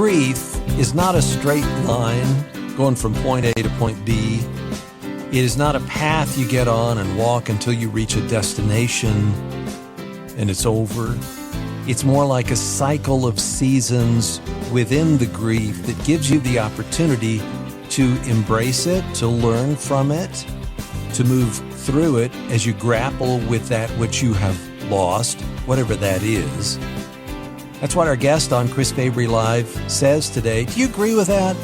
Grief is not a straight line going from point A to point B. It is not a path you get on and walk until you reach a destination and it's over. It's more like a cycle of seasons within the grief that gives you the opportunity to embrace it, to learn from it, to move through it as you grapple with that which you have lost, whatever that is. That's what our guest on Chris Fabry Live says today. Do you agree with that?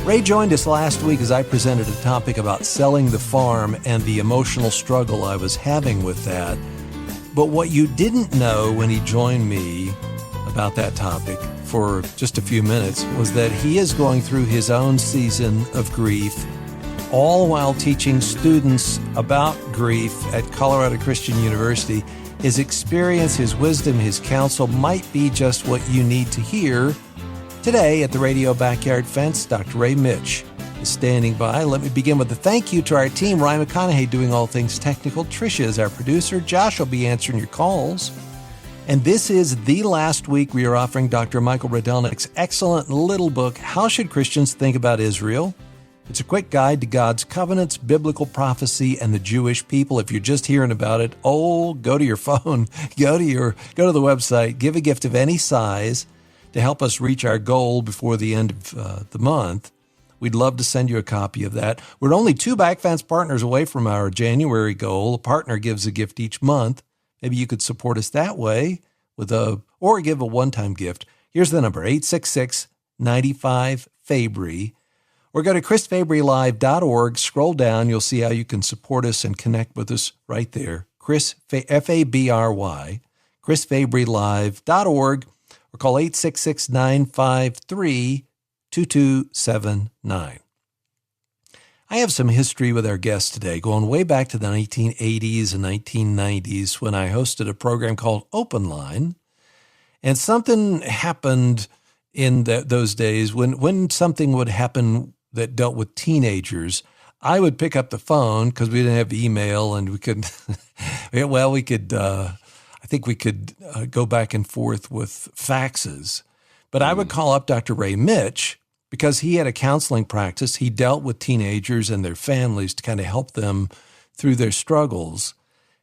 Ray joined us last week as I presented a topic about selling the farm and the emotional struggle I was having with that. But what you didn't know when he joined me about that topic for just a few minutes was that he is going through his own season of grief, all while teaching students about grief at Colorado Christian University. His experience, his wisdom, his counsel might be just what you need to hear. Today at the Radio Backyard Fence, Dr. Ray Mitch is standing by. Let me begin with a thank you to our team. Ryan McConaughey doing all things technical. Tricia is our producer. Josh will be answering your calls. And this is the last week we are offering Dr. Michael Rydelnik's excellent little book, How Should Christians Think About Israel? It's a quick guide to God's covenants, biblical prophecy, and the Jewish people. If you're just hearing about it, go to your phone, go to the website, give a gift of any size to help us reach our goal before the end of the month. We'd love to send you a copy of that. We're only 2 Backfence partners away from our January goal. A partner gives a gift each month. Maybe you could support us that way or give a one-time gift. Here's the number, 866-95-FABRY. Or go to chrisfabrylive.org. Scroll down. You'll see how you can support us and connect with us right there. F-A-B-R-Y, chrisfabrylive.org. Or call 866-953-2279. I have some history with our guest today, going way back to the 1980s and 1990s when I hosted a program called Open Line. And something happened in those days when something would happen that dealt with teenagers. I would pick up the phone because we didn't have email and we could, I think we could go back and forth with faxes. But I would call up Dr. Ray Mitch because he had a counseling practice. He dealt with teenagers and their families to kind of help them through their struggles.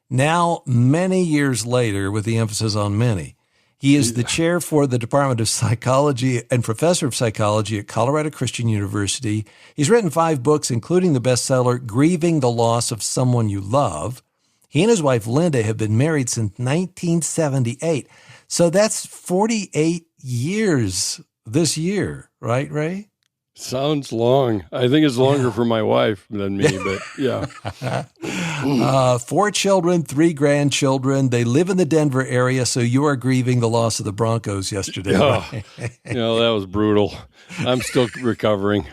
Now, many years later, with the emphasis on many, he is the chair for the Department of Psychology and professor of psychology at Colorado Christian University. He's written 5 books, including the bestseller, Grieving the Loss of Someone You Love. He and his wife, Linda, have been married since 1978. So that's 48 years this year, right, Ray? Sounds long. I think it's longer for my wife than me, but yeah. 4 children, 3 grandchildren. They live in the Denver area, so you are grieving the loss of the Broncos yesterday. Right? That was brutal. I'm still recovering.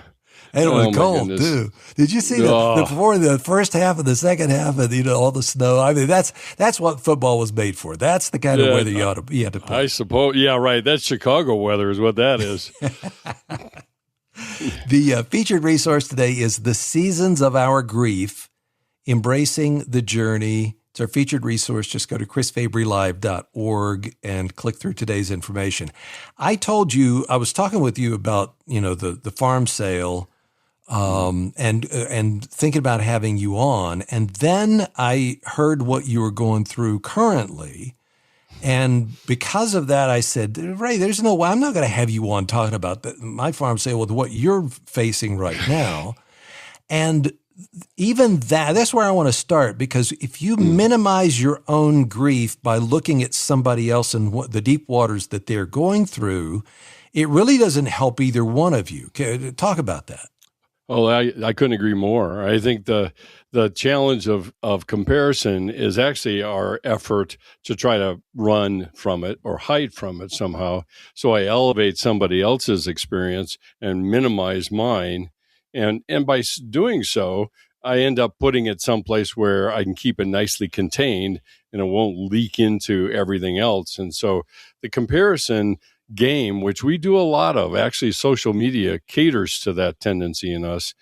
And it was cold, too. Did you see before the first half and the second half and all the snow? I mean, that's what football was made for. That's the kind of weather you had to play. I suppose. Yeah, right. That's Chicago weather is what that is. The featured resource today is The Seasons of Our Grief, Embracing the Journey. It's our featured resource. Just go to chrisfabrylive.org and click through today's information. I told you, I was talking with you about, the farm sale and thinking about having you on. And then I heard what you were going through currently. And because of that, I said, Ray, there's no way I'm not going to have you on talking about my farm sale with what you're facing right now. And even that's where I want to start, because if you minimize your own grief by looking at somebody else and the deep waters that they're going through, it really doesn't help either one of you. Talk about that. Oh, I couldn't agree more. I think the challenge of comparison is actually our effort to try to run from it or hide from it somehow. So I elevate somebody else's experience and minimize mine. And by doing so, I end up putting it someplace where I can keep it nicely contained and it won't leak into everything else. And so the comparison game, which we do a lot of, actually social media caters to that tendency in us.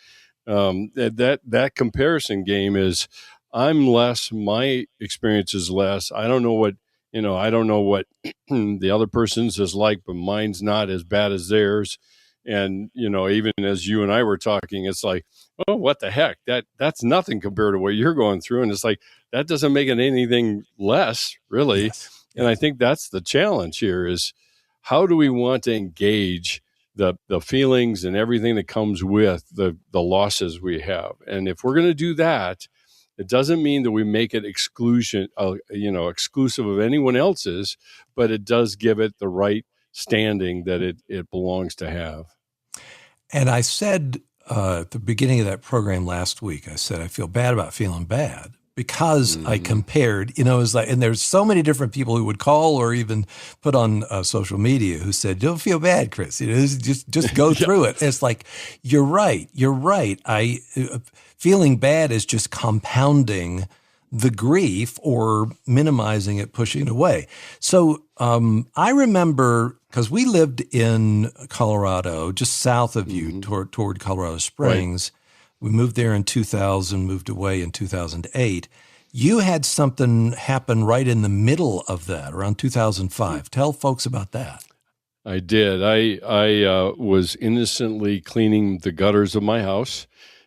That comparison game is, I'm less, my experience is less. I don't know what I don't know what the other person's is like, but mine's not as bad as theirs. And, even as you and I were talking, it's like, oh, what the heck? That's nothing compared to what you're going through. And it's like, that doesn't make it anything less, really. Yes. And I think that's the challenge here is how do we want to engage the feelings and everything that comes with the losses we have? And if we're going to do that, it doesn't mean that we make it exclusive of anyone else's, but it does give it the right standing that it belongs to have. And I said at the beginning of that program last week, I said, I feel bad about feeling bad because I compared, it's like, and there's so many different people who would call or even put on social media who said, don't feel bad, Chris, just go through it. And it's like, you're right. Feeling bad is just compounding the grief or minimizing it, pushing it away. So I remember, because we lived in Colorado, just south of you, toward Colorado Springs. Right. We moved there in 2000, moved away in 2008. You had something happen right in the middle of that, around 2005. Tell folks about that. I did. I was innocently cleaning the gutters of my house.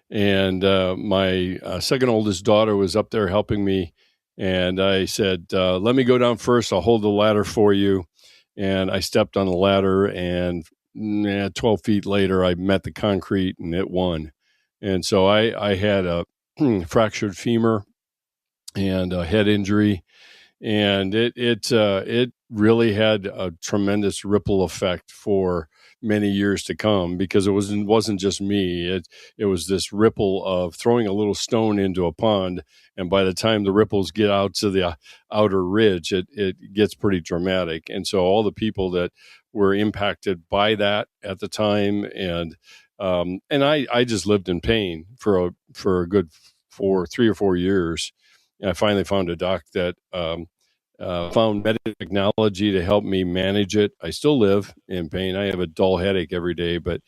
And my second oldest daughter was up there helping me. And I said, let me go down first. I'll hold the ladder for you. And I stepped on the ladder, and 12 feet later, I met the concrete, and it won. And so I had a fractured femur and a head injury. And it really had a tremendous ripple effect for many years to come, because it wasn't just me. It was this ripple of throwing a little stone into a pond, and by the time the ripples get out to the outer ridge, it gets pretty dramatic. And so all the people that were impacted by that at the time, and I just lived in pain for a good 3 or 4 years. And I finally found a doc that found medical technology to help me manage it. I still live in pain. I have a dull headache every day, but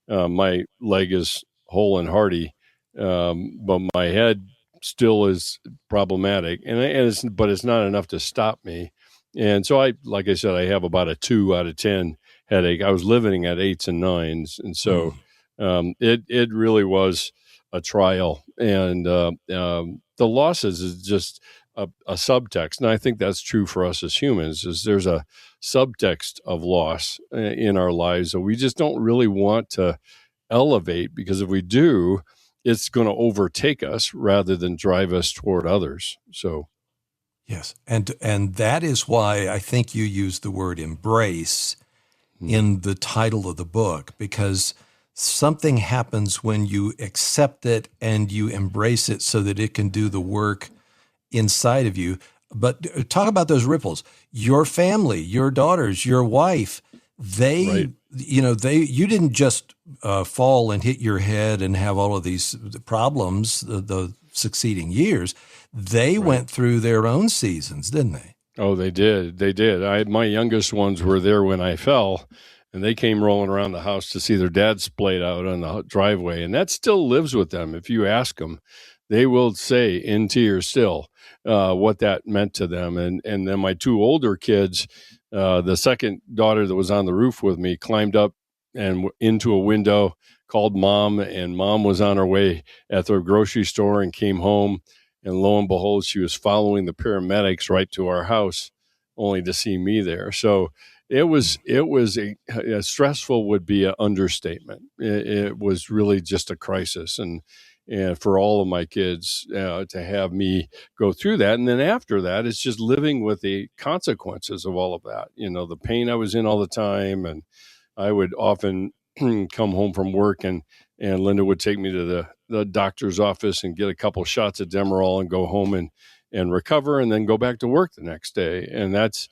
my leg is whole and hearty. But my head still is problematic, but it's not enough to stop me. And so like I said, I have about a 2 out of 10 headache. I was living at 8s and 9s, and so it really was a trial. And the losses is just a subtext. And I think that's true for us as humans, is there's a subtext of loss in our lives that we just don't really want to elevate, because if we do, it's going to overtake us rather than drive us toward others. So, yes. And that is why I think you use the word embrace in the title of the book, because something happens when you accept it and you embrace it so that it can do the work inside of you. But talk about those ripples. Your family, your daughters, your wife, you didn't just fall and hit your head and have all of these problems the succeeding years. They went through their own seasons, didn't they? Oh, they did. They did. My youngest ones were there when I fell, and they came rolling around the house to see their dad splayed out on the driveway. And that still lives with them. If you ask them, they will say in tears still what that meant to them. And then my 2 older kids, the second daughter that was on the roof with me climbed up and into a window, called mom, and mom was on her way at the grocery store and came home. And lo and behold, she was following the paramedics right to our house, only to see me there. So it was a stressful would be an understatement. It was really just a crisis. And for all of my kids to have me go through that. And then after that, it's just living with the consequences of all of that. The pain I was in all the time. And I would often come home from work, and Linda would take me to the doctor's office and get a couple shots of Demerol and go home and recover, and then go back to work the next day. And that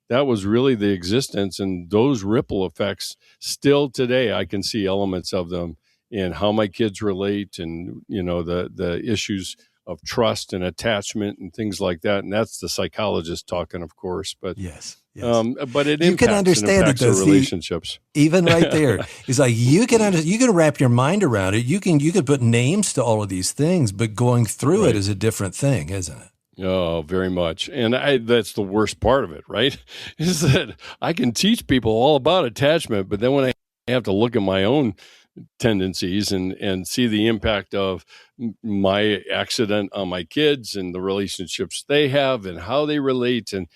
was really the existence. And those ripple effects still today, I can see elements of them in how my kids relate, and the issues of trust and attachment and things like that. And that's the psychologist talking, of course. But yes. But it you can understand it, though. Relationships. Even right there, it's like you can wrap your mind around it. You can put names to all of these things, but going through it is a different thing, isn't it? Oh, very much. And that's the worst part of it, right? Is that I can teach people all about attachment, but then when I have to look at my own tendencies and see the impact of my accident on my kids and the relationships they have and how they relate and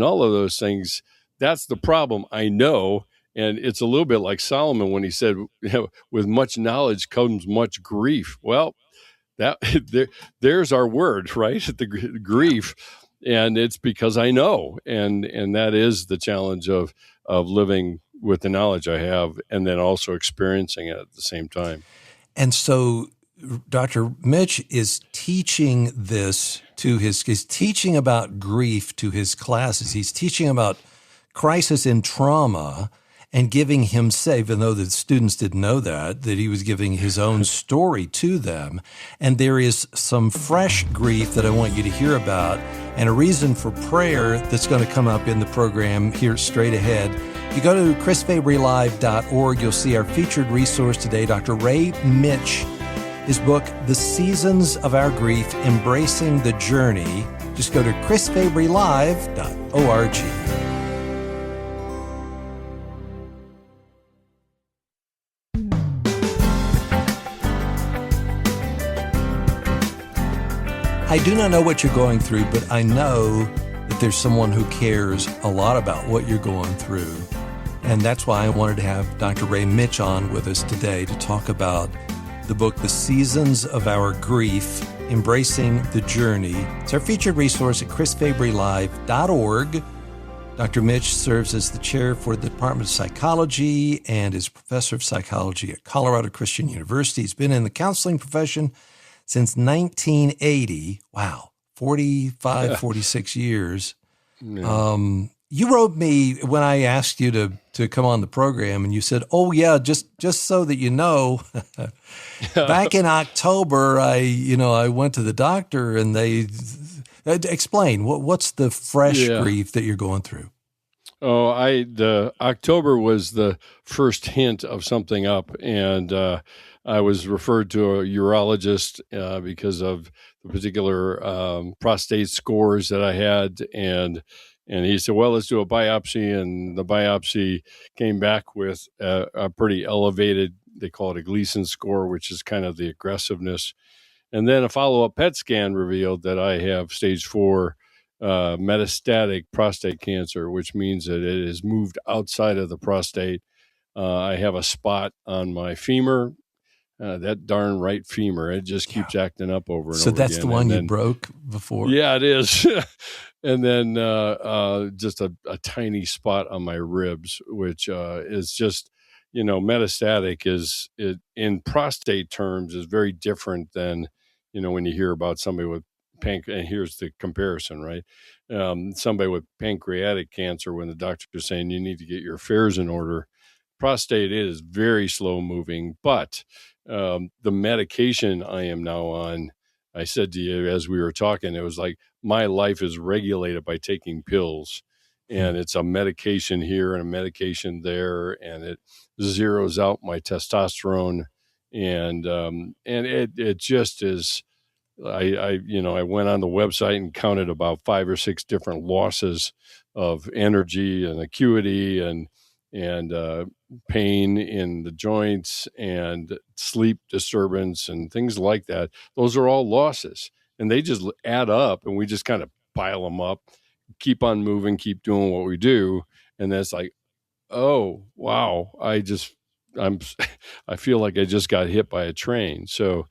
all of those things, that's the problem, I know. And it's a little bit like Solomon when he said, with much knowledge comes much grief. Well, that there's our word, right? The grief. And it's because I know, and that is the challenge of living with the knowledge I have and then also experiencing it at the same time. And so Dr. Mitch is teaching this to he's teaching about grief to his classes. He's teaching about crisis in trauma and giving himself, even though the students didn't know that he was giving his own story to them. And there is some fresh grief that I want you to hear about and a reason for prayer that's going to come up in the program here straight ahead. If you go to chrisfabrylive.org, you'll see our featured resource today, Dr. Ray Mitch, his book, The Seasons of Our Grief, Embracing the Journey. Just go to chrisfabrylive.org. I do not know what you're going through, but I know that there's someone who cares a lot about what you're going through. And that's why I wanted to have Dr. Ray Mitch on with us today to talk about the book, The Seasons of Our Grief, Embracing the Journey. It's our featured resource at chrisfabrylive.org. Dr. Mitch serves as the chair for the Department of Psychology and is professor of psychology at Colorado Christian University. He's been in the counseling profession since 1980. Wow, 46 years. Yeah. You wrote me when I asked you to come on the program, and you said, "Oh yeah, just so that you know, back in October, I went to the doctor, and they explain what's the fresh grief that you're going through." Oh, the October was the first hint of something up, and I was referred to a urologist because of the particular prostate scores that I had, and he said, "Well, let's do a biopsy," and the biopsy came back with a pretty elevated, they call it a Gleason score, which is kind of the aggressiveness. And then a follow-up PET scan revealed that I have stage 4 metastatic prostate cancer, which means that it has moved outside of the prostate. I have a spot on my femur, that darn right femur. It just keeps acting up over and over again. So that's the one you broke before? Yeah, it is. And then just a tiny spot on my ribs, which is just, metastatic is in prostate terms is very different than, when you hear about somebody with and here's the comparison, right? Somebody with pancreatic cancer, when the doctor is saying you need to get your affairs in order, prostate is very slow moving, but the medication I am now on, I said to you as we were talking, it was like my life is regulated by taking pills, and it's a medication here and a medication there, and it zeroes out my testosterone, and it just is. I went on the website and counted about 5 or 6 different losses of energy and acuity and pain in the joints and sleep disturbance and things like that. Those are all losses, and they just add up, and we just kind of pile them up, keep on moving, keep doing what we do. And that's like, oh, wow, I feel like I just got hit by a train. So,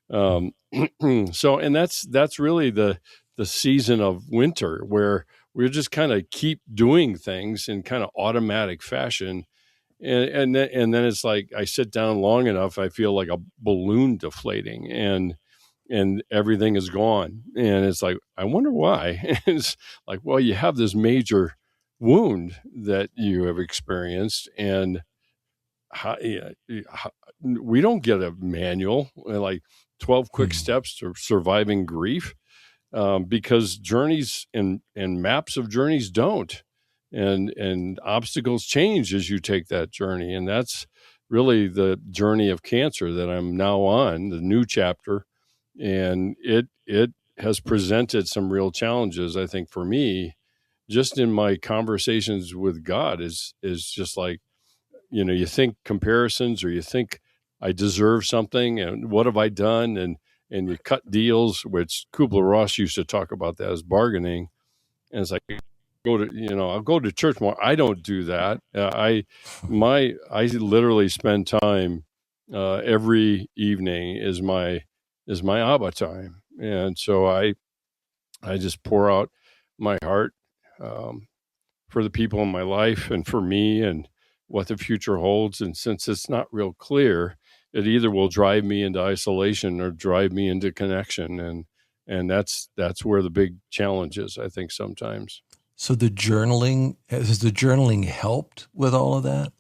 and that's really the season of winter where we just kind of keep doing things in kind of automatic fashion. And then it's like I sit down long enough, I feel like a balloon deflating and everything is gone. And it's like, I wonder why. It's like, well, you have this major wound that you have experienced, and we don't get a manual, like 12 quick steps to surviving grief, because journeys and maps of journeys don't. And obstacles change as you take that journey. And that's really the journey of cancer that I'm now on, the new chapter. And it has presented some real challenges, I think, for me, just in my conversations with God is just like, you think comparisons, or you think I deserve something, and what have I done? And you cut deals, which Kubler-Ross used to talk about that as bargaining. And it's like, I'll go to church more. I don't do that. I literally spend time every evening is my Abba time. And so I just pour out my heart um, for the people in my life and for me and what the future holds. And since it's not real clear, it either will drive me into isolation or drive me into connection. And that's where the big challenge is, I think, sometimes. So has the journaling helped with all of that?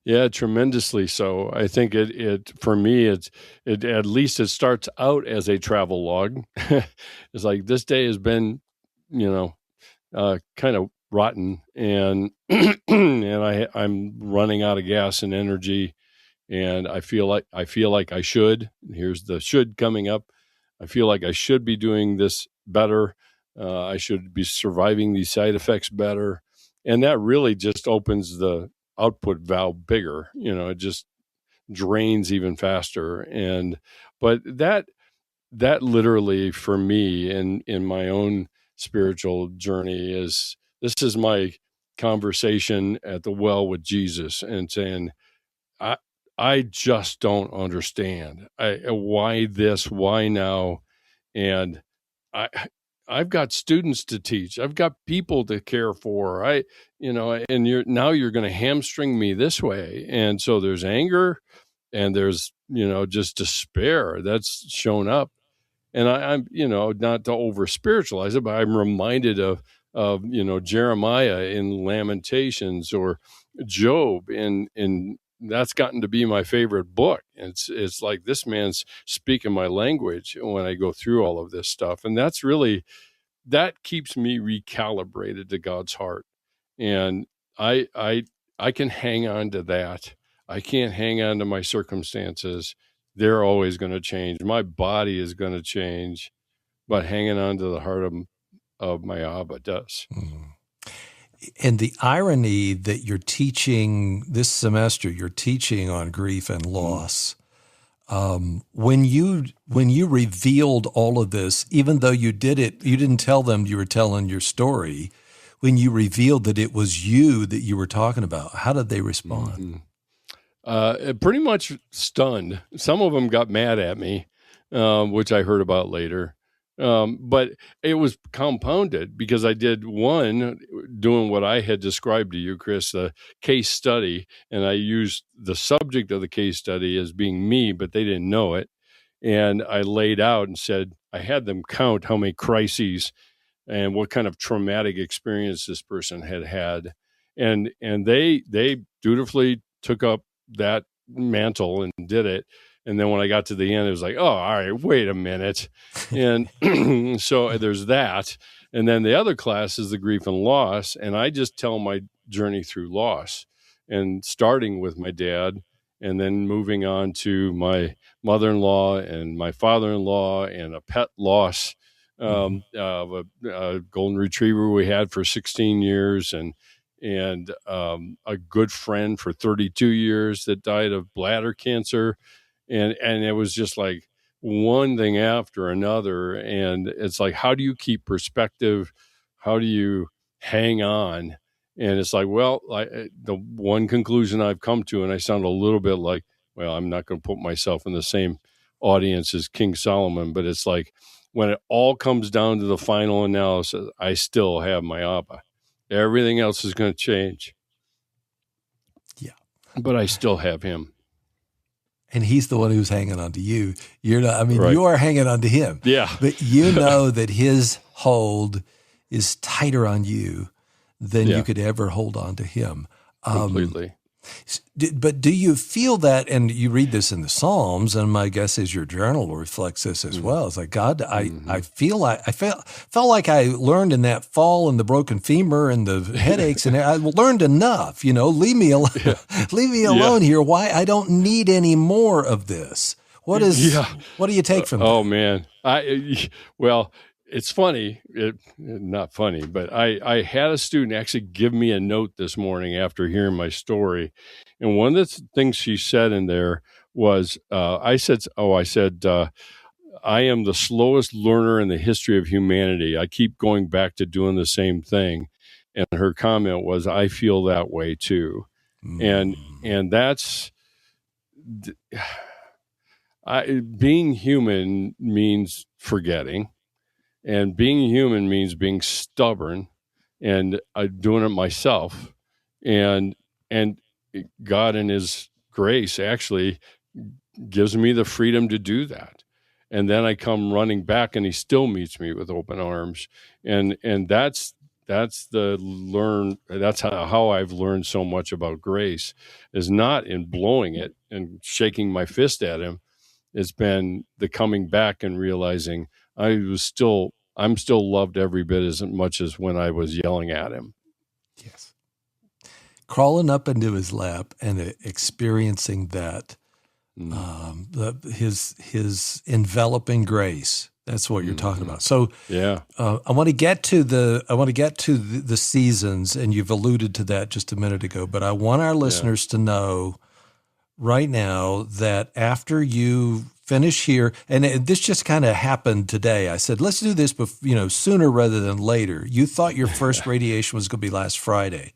Yeah, tremendously so. I think it for me, it at least it starts out as a travel log. It's like, this day has been, kind of rotten, and and I'm running out of gas and energy, and I feel like I should. Here's the should coming up. I feel like I should be doing this better. I should be surviving these side effects better, and that really just opens the output valve bigger. It just drains even faster. But that literally, for me, in my own spiritual journey, this is my conversation at the well with Jesus, and saying, I just don't understand. Why this? Why now? And I I've got students to teach. I've got people to care for. And you're going to hamstring me this way. And so there's anger, and there's, just despair that's shown up. And I'm, not to over spiritualize it, but I'm reminded of Jeremiah in Lamentations, or Job in that's gotten to be my favorite book. It's like, this man's speaking my language when I go through all of this stuff. And that keeps me recalibrated to God's heart. And I can hang on to that. I can't hang on to my circumstances. They're always going to change. My body is going to change, but hanging on to the heart of my Abba does. Mm-hmm. And the irony that you're teaching this semester, you're teaching on grief and loss. When you revealed all of this, even though you didn't tell them you were telling your story. When you revealed that it was you that you were talking about, how did they respond? Pretty much stunned. Some of them got mad at me, which I heard about later. But it was compounded because I did doing what I had described to you, Chris, the case study, and I used the subject of the case study as being me, but they didn't know it. And I laid out and said, I had them count how many crises and what kind of traumatic experience this person had. And they dutifully took up that mantle and did it. And then when I got to the end, it was like, oh, all right, wait a minute. And so there's that. And then the other class is the grief and loss. And I just tell my journey through loss, and starting with my dad, and then moving on to my mother-in-law and my father-in-law, and a pet loss of a golden retriever we had for 16 years, and a good friend for 32 years that died of bladder cancer. And it was just like one thing after another. And it's like, how do you keep perspective? How do you hang on? And it's like, well, the one conclusion I've come to, and I sound a little bit like, well, I'm not going to put myself in the same audience as King Solomon, but it's like, when it all comes down to the final analysis, I still have my Abba. Everything else is going to change. Yeah. But I still have him. And he's the one who's hanging on to you. You're not, Right. You are hanging on to him. Yeah. But you know that his hold is tighter on you than you could ever hold on to him. Completely. But do you feel that, and you read this in the Psalms, and my guess is your journal reflects this as well. It's like, God, I felt like I learned in that fall and the broken femur and the headaches, and I learned enough. Leave me alone. Yeah. Leave me alone here. Why? I don't need any more of this. What do you take from that? Oh man, it's funny, not funny, but I had a student actually give me a note this morning after hearing my story. And one of the things she said in there was, I said, I am the slowest learner in the history of humanity. I keep going back to doing the same thing. And her comment was, I feel that way too. And, and that's, being human means forgetting, and being human means being stubborn, and doing it myself, and God in His grace actually gives me the freedom to do that. And then I come running back, and He still meets me with open arms, and that's how I've learned so much about grace, is not in blowing it and shaking my fist at Him. It's been the coming back and realizing I'm still loved every bit as much as when I was yelling at Him. Yes. Crawling up into His lap and experiencing that, his enveloping grace. That's what you're talking about. So yeah, I want to get to the seasons, and you've alluded to that just a minute ago. But I want our listeners to know right now that after you finish here, and this just kind of happened today. I said, let's do this, sooner rather than later. You thought your first radiation was going to be last Friday.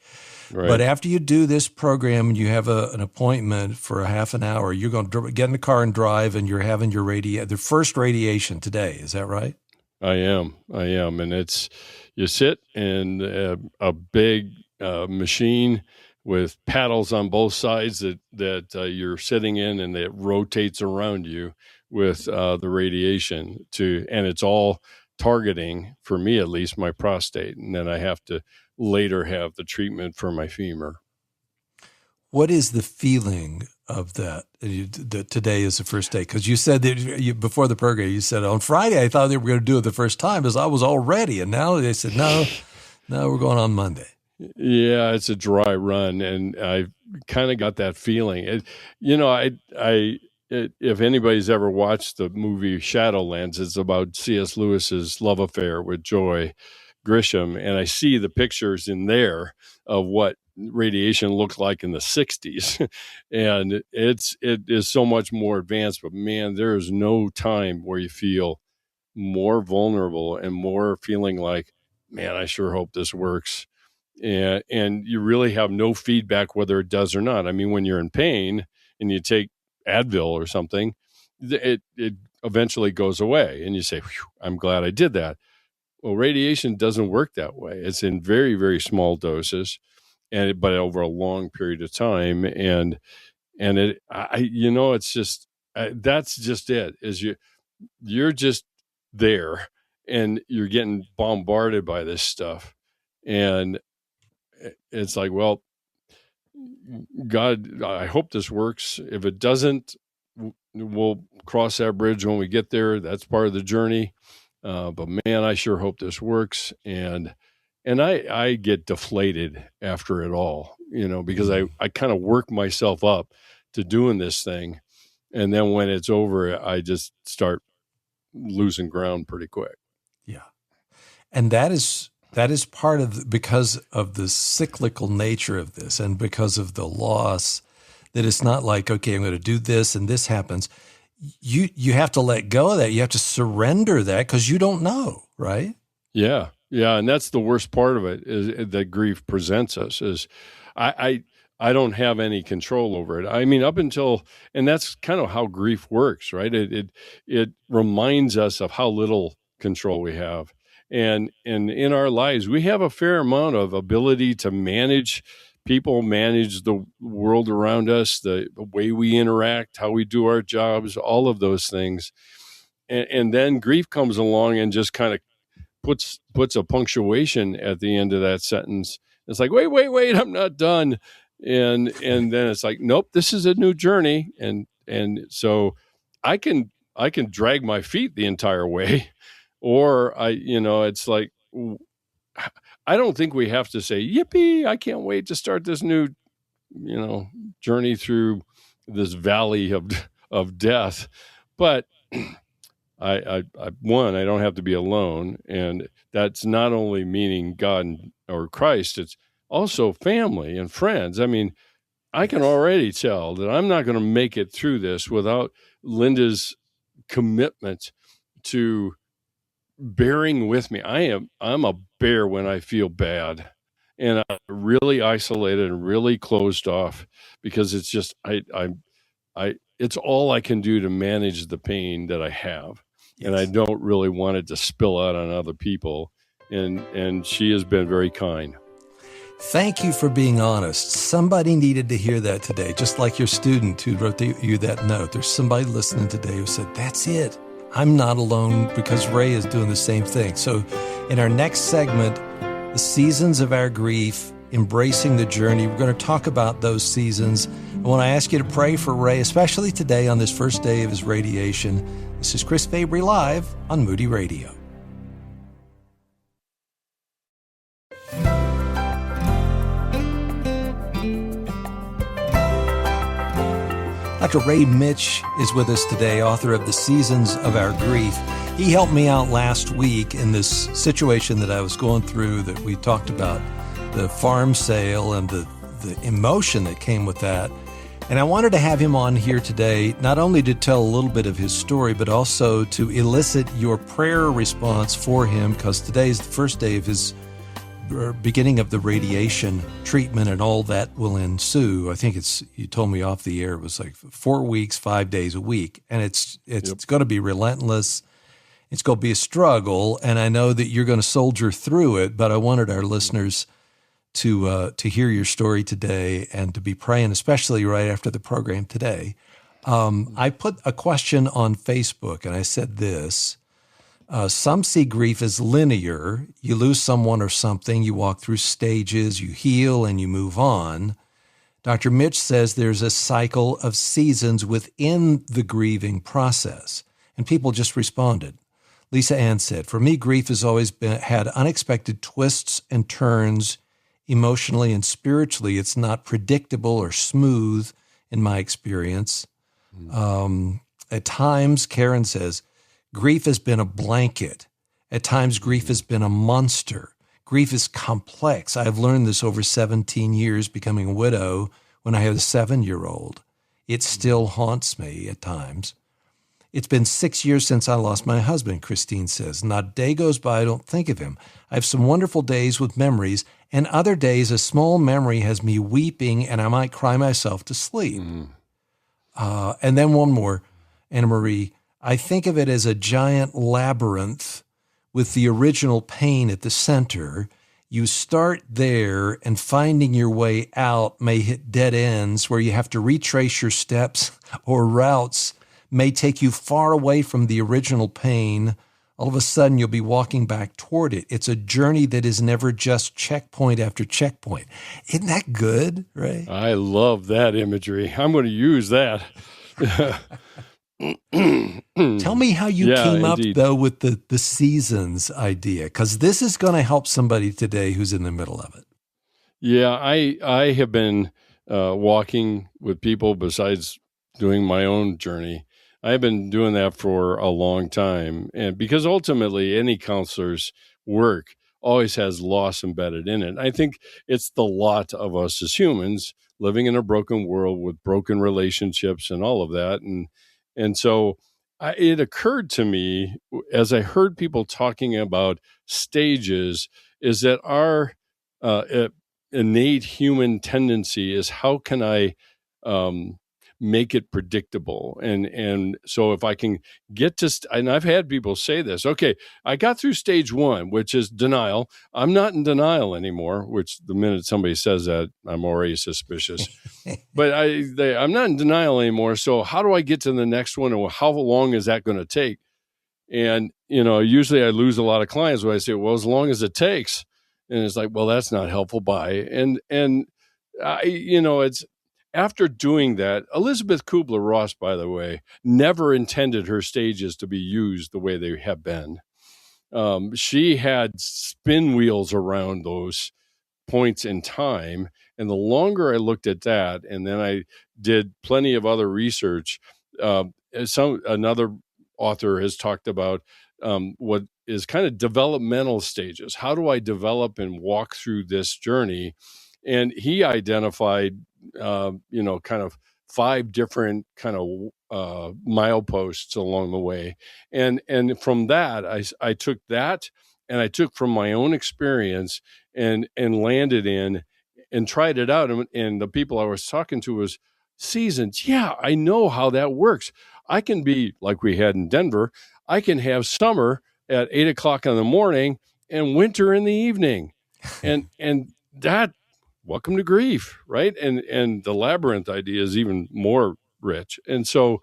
Right. But after you do this program and you have an appointment for a half an hour, you're going to get in the car and drive, and you're having your the first radiation today. Is that right? I am. And you sit in a big machine with paddles on both sides that you're sitting in, and it rotates around you with the radiation and it's all targeting, for me at least, my prostate. And then I have to later have the treatment for my femur. What is the feeling of that today is the first day? Because you said that before the program, you said on Friday, I thought they were going to do it the first time because I was all ready. And now they said, no, we're going on Monday. Yeah, it's a dry run. And I kind of got that feeling. If anybody's ever watched the movie Shadowlands, it's about C.S. Lewis's love affair with Joy Grisham, and I see the pictures in there of what radiation looked like in the 60s, and it is so much more advanced. But man, there is no time where you feel more vulnerable and more feeling like, man, I sure hope this works. And you really have no feedback whether it does or not. I mean, when you're in pain and you take Advil or something, it eventually goes away, and you say, I'm glad I did that. Well, radiation doesn't work that way. It's in very, very small doses, but over a long period of time. And it's just, that's just it, is you're just there, and you're getting bombarded by this stuff. And it's like, well, God, I hope this works. If it doesn't, we'll cross that bridge when we get there. That's part of the journey. But man, I sure hope this works. And I get deflated after it all, because I kind of work myself up to doing this thing. And then when it's over, I just start losing ground pretty quick. Yeah. And that is part of, because of the cyclical nature of this, and because of the loss, that it's not like, okay, I'm going to do this and this happens. You have to let go of that. You have to surrender that, because you don't know, right? Yeah. And that's the worst part of it, is that grief presents us, is I don't have any control over it. I mean, up until, and that's kind of how grief works, right? It reminds us of how little control we have. And in our lives, we have a fair amount of ability to manage people, manage the world around us, the way we interact, how we do our jobs, all of those things. And then grief comes along and just kind of puts a punctuation at the end of that sentence. It's like, wait, I'm not done. And then it's like, nope, this is a new journey. And so I can drag my feet the entire way, or it's like, I don't think we have to say, yippee, I can't wait to start this new, journey through this valley of death. But I don't have to be alone, and that's not only meaning God or Christ, it's also family and friends. I mean, I can already tell that I'm not going to make it through this without Linda's commitment to bearing with me. I'm a bear when I feel bad, and I'm really isolated and really closed off because it's just I it's all I can do to manage the pain that I have. And I don't really want it to spill out on other people. And she has been very kind. Thank you for being honest. Somebody needed to hear that today, just like your student who wrote you that note. There's somebody listening today who said, that's it. I'm not alone, because Ray is doing the same thing. So in our next segment, the seasons of our grief, embracing the journey, we're going to talk about those seasons. I want to ask you to pray for Ray, especially today on this first day of his radiation. This is Chris Fabry live on Moody Radio. Dr. Ray Mitch is with us today, author of The Seasons of Our Grief. He helped me out last week in this situation that I was going through that we talked about, the farm sale and the emotion that came with that. And I wanted to have him on here today, not only to tell a little bit of his story, but also to elicit your prayer response for him, because today is the first day of his beginning of the radiation treatment, and all that will ensue. I think you told me off the air, it was like 4 weeks, 5 days a week. And it's going to be relentless. It's going to be a struggle. And I know that you're going to soldier through it, but I wanted our listeners to hear your story today and to be praying, especially right after the program today. I put a question on Facebook and I said this: some see grief as linear. You lose someone or something, you walk through stages, you heal, and you move on. Dr. Mitch says there's a cycle of seasons within the grieving process. And people just responded. Lisa Ann said, for me, grief has always had unexpected twists and turns emotionally and spiritually. It's not predictable or smooth in my experience. At times, Karen says, grief has been a blanket. At times, grief has been a monster. Grief is complex. I've learned this over 17 years becoming a widow when I had a 7-year-old. It still haunts me at times. It's been 6 years since I lost my husband, Christine says. Not a day goes by I don't think of him. I have some wonderful days with memories, and other days a small memory has me weeping and I might cry myself to sleep. And then one more, Anna Marie. I think of it as a giant labyrinth with the original pain at the center. You start there, and finding your way out may hit dead ends where you have to retrace your steps, or routes may take you far away from the original pain. All of a sudden, you'll be walking back toward it. It's a journey that is never just checkpoint after checkpoint. Isn't that good, Ray? I love that imagery. I'm going to use that. Tell me how you came indeed. up, though, with the seasons idea, because this is going to help somebody today who's in the middle of it. Yeah, I have been walking with people besides doing my own journey. I've been doing that for a long time. And because ultimately any counselor's work always has loss embedded in it. I think it's the lot of us as humans living in a broken world with broken relationships and all of that. And so it occurred to me as I heard people talking about stages is that our innate human tendency is, how can I make it predictable? And so if I can get to, and I've had people say this, okay, I got through stage 1, which is denial. I'm not in denial anymore, which the minute somebody says that, I'm already suspicious. But I'm not in denial anymore. So how do I get to the next one? And how long is that going to take? And, usually I lose a lot of clients when I say, well, as long as it takes. And it's like, well, that's not helpful. Bye. And it's, after doing that, Elizabeth Kubler-Ross, by the way, never intended her stages to be used the way they have been. She had spin wheels around those points in time. And the longer I looked at that, and then I did plenty of other research, another author has talked about what is kind of developmental stages. How do I develop and walk through this journey? And he identified, kind of 5 different kind of mileposts along the way. And from that, I took that, and I took from my own experience and landed in and tried it out. And the people I was talking to was seasons. Yeah, I know how that works. I can be like we had in Denver. I can have summer at 8:00 in the morning and winter in the evening. And that, welcome to grief, right? And the labyrinth idea is even more rich. And so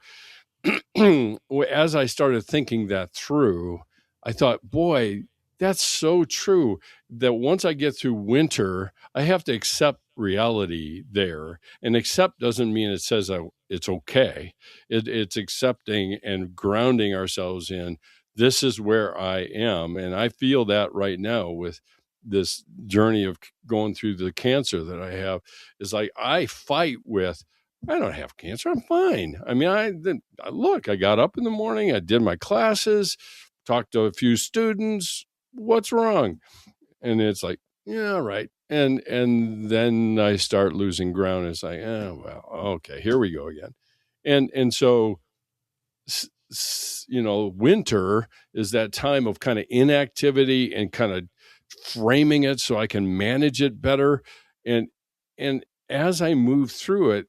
as I started thinking that through, I thought, boy, that's so true, that once I get through winter, I have to accept reality there. And accept doesn't mean it says it's okay. It's accepting and grounding ourselves in, this is where I am. And I feel that right now with this journey of going through the cancer that I have, is like I fight with, I don't have cancer. I'm fine. I mean, I got up in the morning, I did my classes, talked to a few students. What's wrong? And it's like, yeah, right. And then I start losing ground. It's like, oh, well, okay, here we go again. And so, winter is that time of kind of inactivity and kind of framing it so I can manage it better. And as I move through it,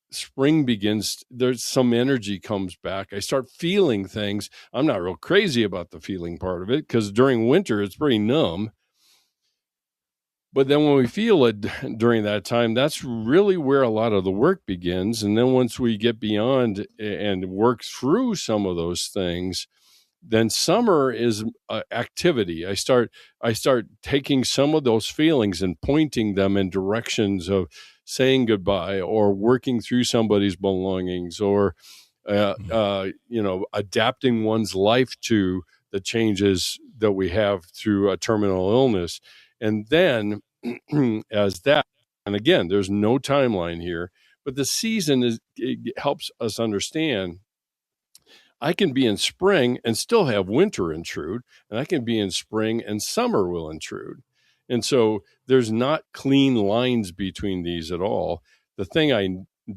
spring begins, there's some energy comes back. I start feeling things. I'm not real crazy about the feeling part of it, because during winter it's pretty numb. But then when we feel it during that time, that's really where a lot of the work begins. And then once we get beyond and work through some of those things, then summer is activity. I start taking some of those feelings and pointing them in directions of saying goodbye, or working through somebody's belongings, or adapting one's life to the changes that we have through a terminal illness. And then as that, and again, there's no timeline here, but the season it helps us understand, I can be in spring and still have winter intrude, and I can be in spring and summer will intrude. And so there's not clean lines between these at all. The thing I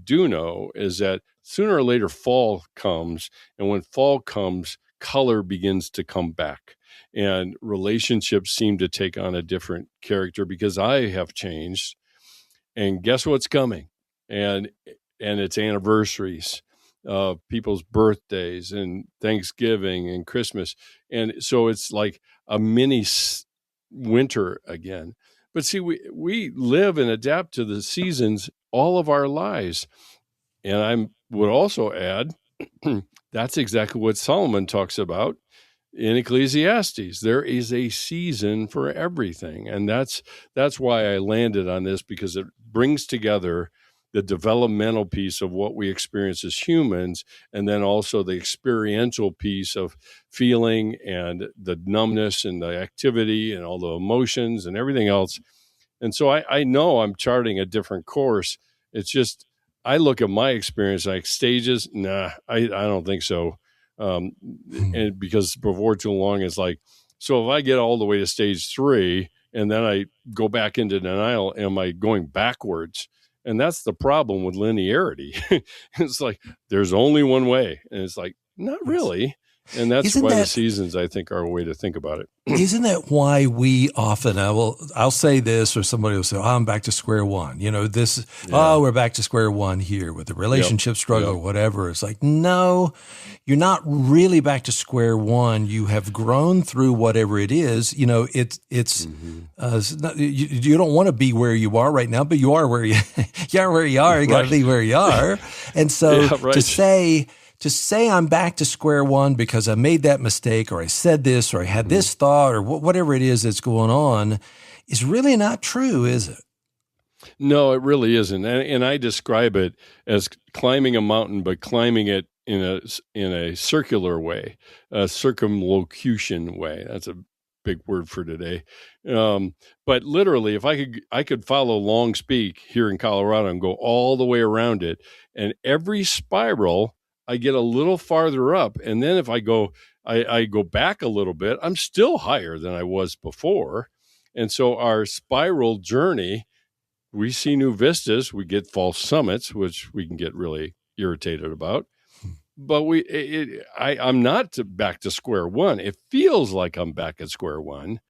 do know is that sooner or later fall comes, and when fall comes, color begins to come back, and relationships seem to take on a different character because I have changed. And guess what's coming? And it's anniversaries, people's birthdays and Thanksgiving and Christmas. And so it's like a mini winter again. But see, we live and adapt to the seasons all of our lives. And I would also add, that's exactly what Solomon talks about in Ecclesiastes. There is a season for everything. And that's why I landed on this, because it brings together the developmental piece of what we experience as humans, and then also the experiential piece of feeling and the numbness and the activity and all the emotions and everything else. And so I know I'm charting a different course. It's just, I look at my experience like stages. Nah, I don't think so. And because before too long, it's like, so if I get all the way to stage 3 and then I go back into denial, am I going backwards? And that's the problem with linearity. It's like, there's only one way. And it's like, not really. And that's why the seasons, I think, are a way to think about it. Isn't that why we often, I'll say this, or somebody will say, oh, I'm back to square one. We're back to square one here with the relationship struggle or whatever. It's like, no, you're not really back to square one. You have grown through whatever it is. You don't want to be where you are right now, but you are where you are where you are. You got to be where you are. And so to say I'm back to square one because I made that mistake, or I said this, or I had this thought, or whatever it is that's going on, is really not true, is it? No, it really isn't. And I describe it as climbing a mountain, but climbing it in a circular way, a circumlocution way. That's a big word for today. But literally, if I could follow Long's Peak here in Colorado and go all the way around it, and every spiral I get a little farther up. And then if I go back a little bit, I'm still higher than I was before. And so our spiral journey, we see new vistas, we get false summits, which we can get really irritated about. But I'm not back to square one. It feels like I'm back at square one.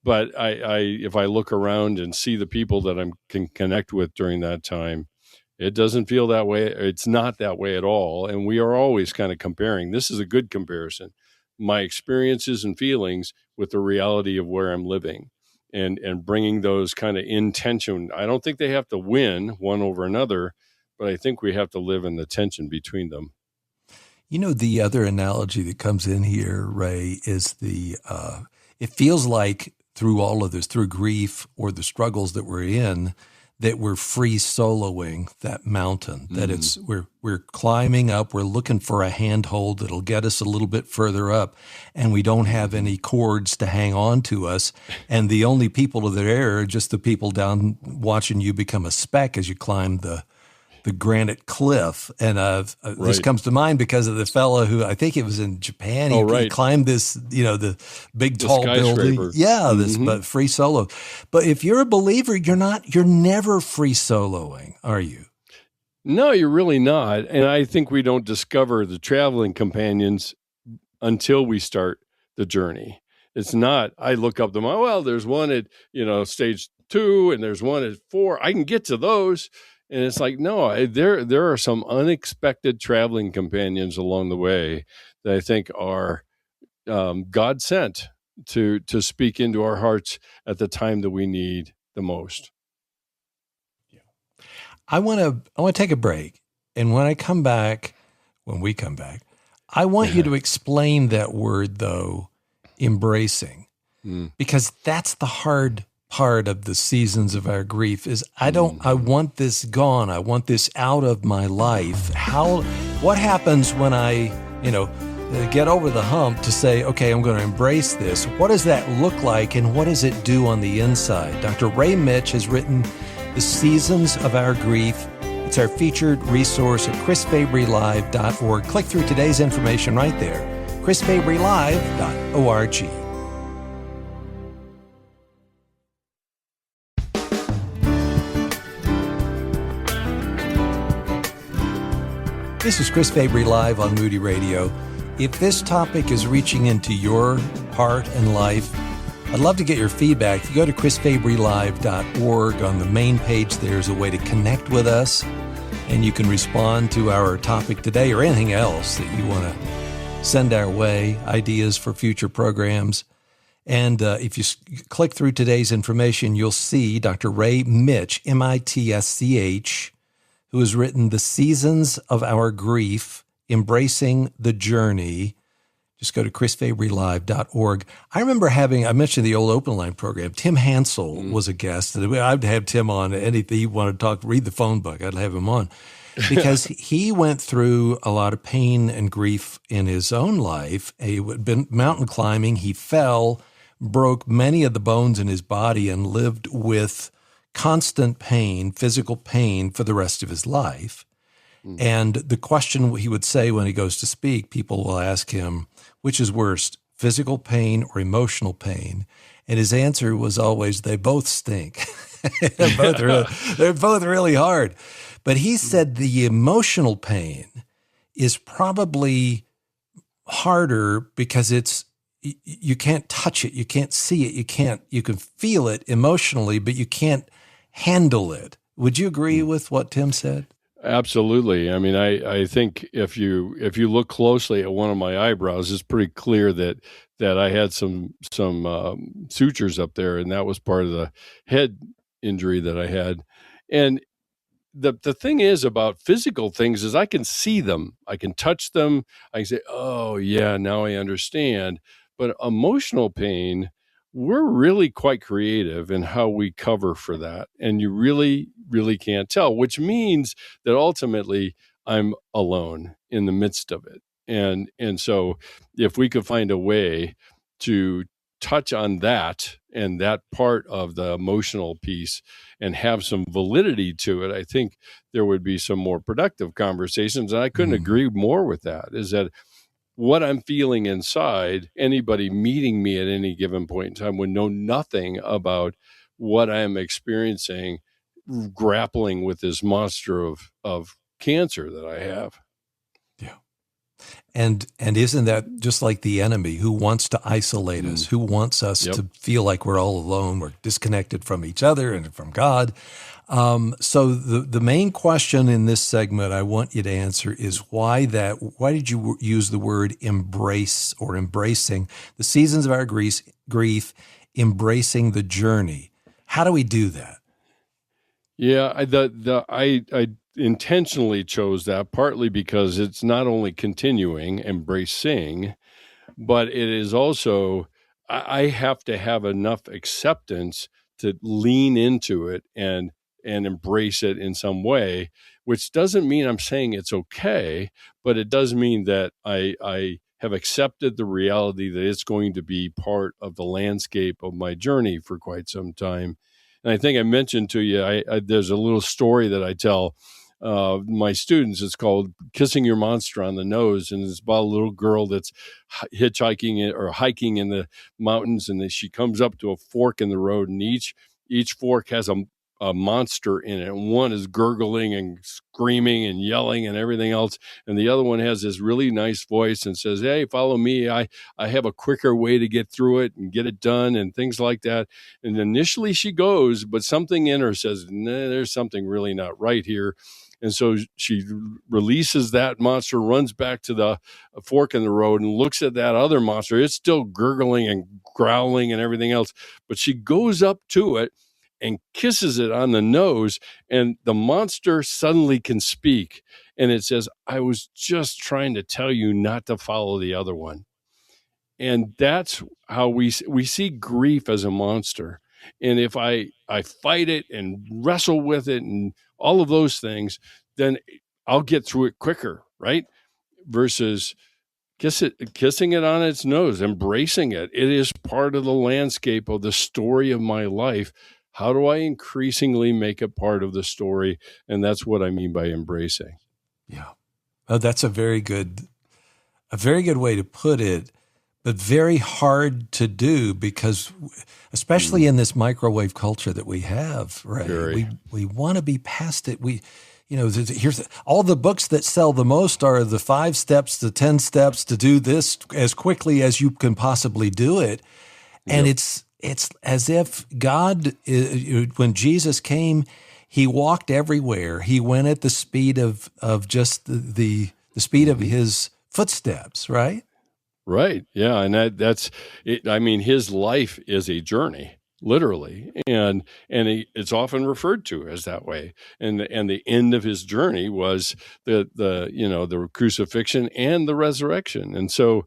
But if I look around and see the people that I can connect with during that time, it doesn't feel that way. It's not that way at all. And we are always kind of comparing. This is a good comparison. My experiences and feelings with the reality of where I'm living and bringing those kind of in tension. I don't think they have to win one over another, but I think we have to live in the tension between them. You know, the other analogy that comes in here, Ray, is it feels like through all of this, through grief or the struggles that we're in, that we're free soloing that mountain, that we're climbing up, we're looking for a handhold that'll get us a little bit further up, and we don't have any cords to hang on to us. And the only people that are there are just the people down watching you become a speck as you climb the granite cliff. And this comes to mind because of the fellow who, I think it was in Japan, he climbed this, the big tall building. Yeah, but free solo. But if you're a believer, you're never free soloing, are you? No, you're really not. And I think we don't discover the traveling companions until we start the journey. It's not, I look up there's one at, stage 2 and there's one at 4. I can get to those. And it's like, no, there are some unexpected traveling companions along the way that I think are God sent to speak into our hearts at the time that we need the most. Yeah. I want to take a break, and when we come back, I want you to explain that word though, embracing, because that's the hard part of the seasons of our grief is I want this gone. I want this out of my life. What happens when I, get over the hump to say, okay, I'm going to embrace this? What does that look like, and what does it do on the inside? Dr. Ray Mitch has written The Seasons of Our Grief. It's our featured resource at chrisfabrylive.org. Click through today's information right there, chrisfabrylive.org. This is Chris Fabry Live on Moody Radio. If this topic is reaching into your heart and life, I'd love to get your feedback. If you go to chrisfabrylive.org, on the main page, there's a way to connect with us, and you can respond to our topic today or anything else that you want to send our way, ideas for future programs. And if you click through today's information, you'll see Dr. Ray Mitch, Mitsch, who has written The Seasons of Our Grief, Embracing the Journey. Just go to chrisfabrylive.org. I remember I mentioned the old Open Line program. Tim Hansel was a guest. I'd have Tim on anything he wanted to talk, read the phone book. I'd have him on because he went through a lot of pain and grief in his own life. He had been mountain climbing. He fell, broke many of the bones in his body, and lived with constant pain, physical pain, for the rest of his life. And the question he would say when he goes to speak, people will ask him, which is worst, physical pain or emotional pain? And his answer was always, they both stink. They're both really hard. But he said the emotional pain is probably harder because you can't touch it, you can't see it, you can feel it emotionally, but you can't handle it. Would you agree with what Tim said? Absolutely. I mean, I think if you look closely at one of my eyebrows, it's pretty clear that I had some sutures up there, and that was part of the head injury that I had. And the thing is about physical things is I can see them, I can touch them, I can say, oh yeah, now I understand. But emotional pain, we're really quite creative in how we cover for that. And you really, really can't tell, which means that ultimately I'm alone in the midst of it. And so if we could find a way to touch on that and that part of the emotional piece and have some validity to it, I think there would be some more productive conversations. And I couldn't agree more with that, is that what I'm feeling inside, anybody meeting me at any given point in time would know nothing about what I am experiencing, grappling with this monster of cancer that I have. Yeah. And isn't that just like the enemy who wants to isolate us, who wants us to feel like we're all alone, we're disconnected from each other and from God? So the main question in this segment I want you to answer is why did you use the word embrace or embracing the seasons of our grief, embracing the journey? How do we do that? Yeah, I intentionally chose that partly because it's not only continuing, embracing, but it is also, I have to have enough acceptance to lean into it and embrace it in some way, which doesn't mean I'm saying it's okay, but it does mean that I have accepted the reality that it's going to be part of the landscape of my journey for quite some time. And I think I mentioned to you, there's a little story that I tell my students. It's called Kissing Your Monster on the Nose. And it's about a little girl that's hitchhiking or hiking in the mountains. And then she comes up to a fork in the road, and each fork has a monster in it. And one is gurgling and screaming and yelling and everything else. And the other one has this really nice voice and says, "Hey, follow me. I have a quicker way to get through it and get it done," and things like that. And initially she goes, but something in her says, "Nah, there's something really not right here." And so she releases that monster, runs back to the fork in the road and looks at that other monster. It's still gurgling and growling and everything else, but she goes up to it and kisses it on the nose, and the monster suddenly can speak. And it says, "I was just trying to tell you not to follow the other one." And that's how we see grief as a monster. And if I fight it and wrestle with it and all of those things, then I'll get through it quicker, right? Versus kissing it on its nose, embracing it. It is part of the landscape of the story of my life. How do I increasingly make it part of the story? And that's what I mean by embracing. Yeah. Oh, that's a very good way to put it, but very hard to do because especially in this microwave culture that we have, right? We want to be past it. Here's all the books that sell the most are the 5 steps, the 10 steps to do this as quickly as you can possibly do it. And it's as if God, when Jesus came, he walked everywhere. He went at the speed of just the speed of his footsteps, right? Right. Yeah. And that's it. I mean, his life is a journey, literally. And it's often referred to as that way. And the end of his journey was the crucifixion and the resurrection. And so,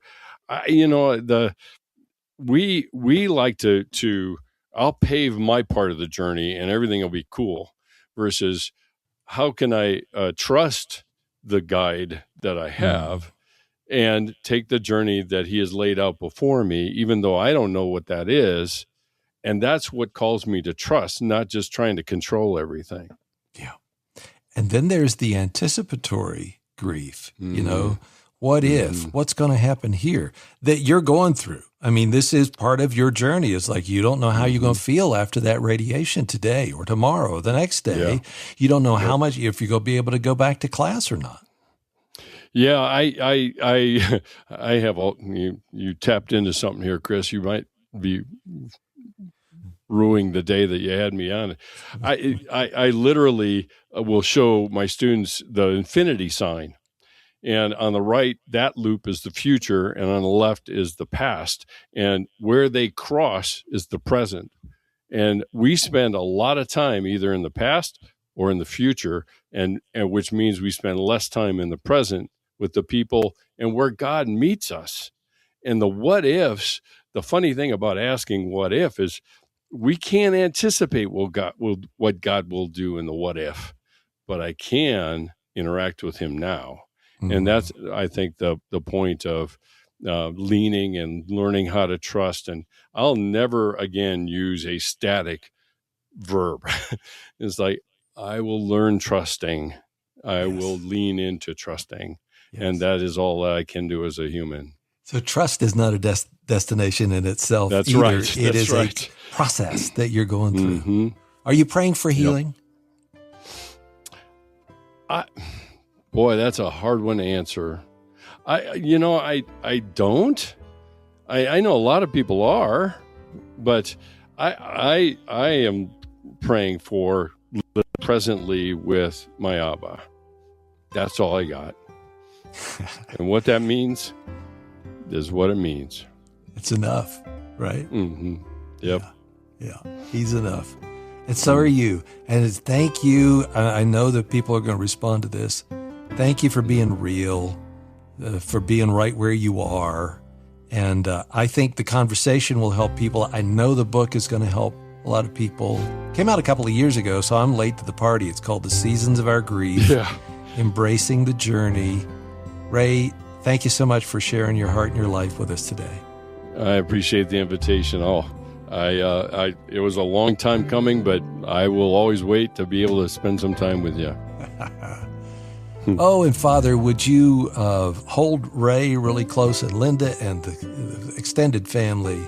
we like to I'll pave my part of the journey and everything will be cool, versus how can I trust the guide that I have and take the journey that he has laid out before me, even though I don't know what that is. And that's what calls me to trust, not just trying to control everything. Yeah. And then there's the anticipatory grief, what if, what's going to happen here that you're going through? I mean, this is part of your journey. It's like, you don't know how you're going to feel after that radiation today or tomorrow or the next day. Yeah. You don't know how much, if you're going to be able to go back to class or not. Yeah, I have you tapped into something here, Chris. You might be ruining the day that you had me on. I literally will show my students the infinity sign. And on the right, that loop is the future, and on the left is the past. And where they cross is the present. And we spend a lot of time either in the past or in the future, and which means we spend less time in the present with the people and where God meets us. And the what ifs, the funny thing about asking what if is we can't anticipate what God will do in the what if, but I can interact with him now. And that's, I think, the point of leaning and learning how to trust. And I'll never again use a static verb. It's like, I will learn trusting. I will lean into trusting. Yes. And that is all I can do as a human. So trust is not a destination in itself. That's either. right. It is right. a process that you're going through. Mm-hmm. Are you praying for healing? Boy, that's a hard one to answer. I don't. I know a lot of people are, but I am praying for presently with my Abba. That's all I got. And what that means is what it means. It's enough, right? Mm-hmm. Yep. Yeah. He's enough. And so are you. And it's thank you. I know that people are going to respond to this. Thank you for being real, for being right where you are. And I think the conversation will help people. I know the book is going to help a lot of people. Came out a couple of years ago, so I'm late to the party. It's called The Seasons of Our Grief. Yeah. Embracing the Journey. Ray, thank you so much for sharing your heart and your life with us today. I appreciate the invitation. It was a long time coming, but I will always wait to be able to spend some time with you. Oh, and Father, would you hold Ray really close and Linda and the extended family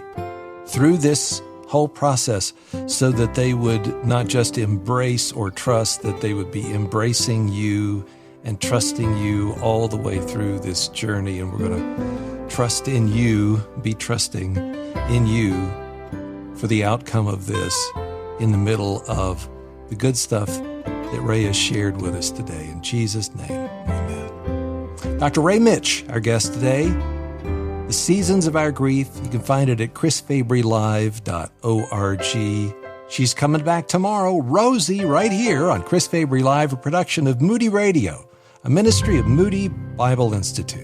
through this whole process so that they would not just embrace or trust, that they would be embracing you and trusting you all the way through this journey. And we're going to trust in you, be trusting in you for the outcome of this in the middle of the good stuff that Ray has shared with us today. In Jesus' name, amen. Dr. Ray Mitch, our guest today. The Seasons of Our Grief. You can find it at chrisfabrylive.org. She's coming back tomorrow, Rosie, right here on Chris Fabry Live, a production of Moody Radio, a ministry of Moody Bible Institute.